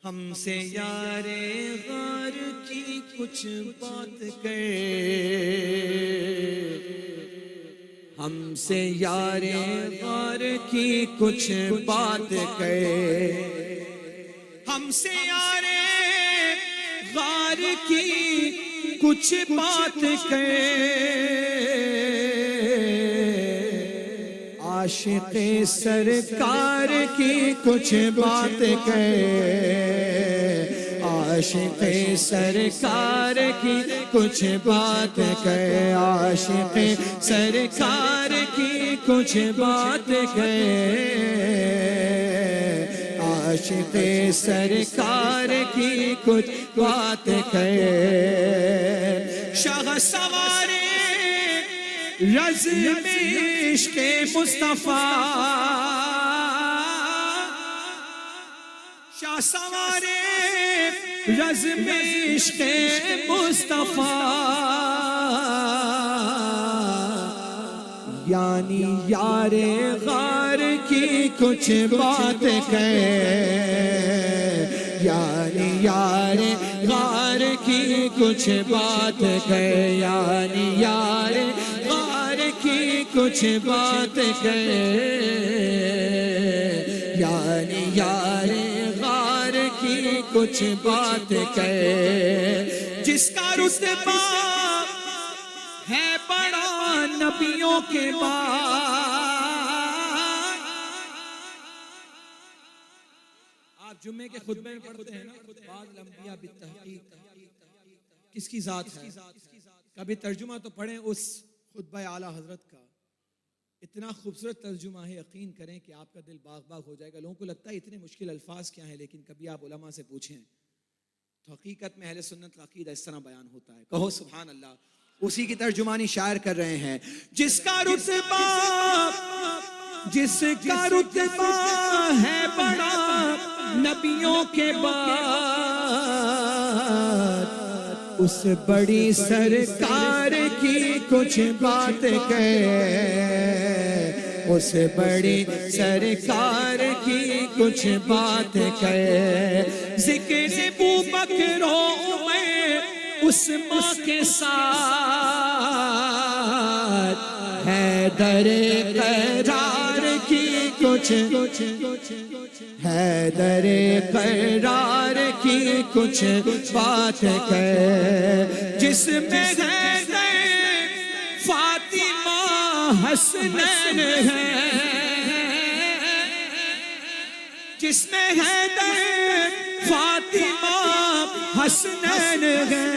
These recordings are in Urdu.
ہم سے یار غار کی کچھ بات کر، ہم سے یار غار کی کچھ بات کر، ہم سے یار غار کی کچھ بات کر، عاشق سرکار کی کچھ بات کر، عاشق سرکار کی کچھ بات کر، عاشق سرکار کی کچھ بات کر، عاشق سرکار کی کچھ بات کر، شاہ سوار رزم عشق مصطفیٰ، شاہ سوار رزم عشق مصطفیٰ، یعنی یار غار کی کچھ بات کر، یعنی یار غار کی کچھ بات کر، یعنی یار غار کی کچھ بات کر، یعنی یار غار کی کچھ بات کر، جس کا رتبہ ہے بڑا نبیوں کے بعد۔ آپ جمعے کے خطبے میں پڑھتے ہیں نا، بعض الانبیاء بالتحقیق، کس کی ذات ہے؟ کبھی ترجمہ تو پڑھیں اس خطبہ اعلیٰ حضرت کا، اتنا خوبصورت ترجمہ ہے، یقین کریں کہ آپ کا دل باغ باغ ہو جائے گا۔ لوگوں کو لگتا ہے اتنے مشکل الفاظ کیا ہیں، لیکن کبھی آپ علماء سے پوچھیں تو حقیقت میں اہل سنت کا عقیدہ اس طرح بیان ہوتا ہے۔ کہو سبحان اللہ۔ اسی کی ترجمانی شاعر کر رہے ہیں، جس کا رتبہ ہے بڑا نبیوں کے بعد، اس بڑی سرکار کی کچھ بات کر، اس بڑی سرکار کی کچھ بات کر، ذکر ابوبکر و عمر اس ماں کے ساتھ، حیدر قرار کی کچھ، حیدر قرار کی کچھ بات کر، جس میں حیدر فاطمہ حسنین ہے، جس میں حیدر فاطمہ حسنین ہے،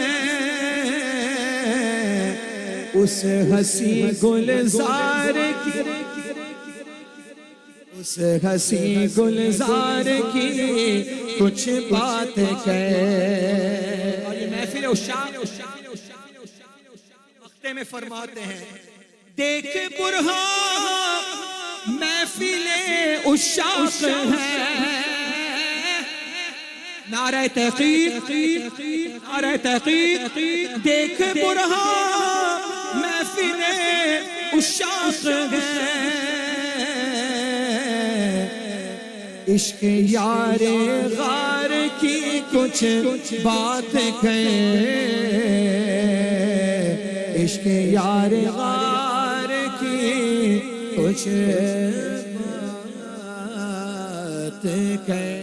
اس ہنسی گلزار کی، اس ہنسی گلزار کی کچھ بات کر۔ اور یہ محفل عشاق مقطع میں فرماتے ہیں، دیکھ برہان محفل عشاق ہے، نعرہ تحقیق، نعرہ تحقیق، دیکھ برہان محفل عشاق ہے، عشق یار غار کی کچھ بات کر، عشق یار غار کی کچھ بات کر۔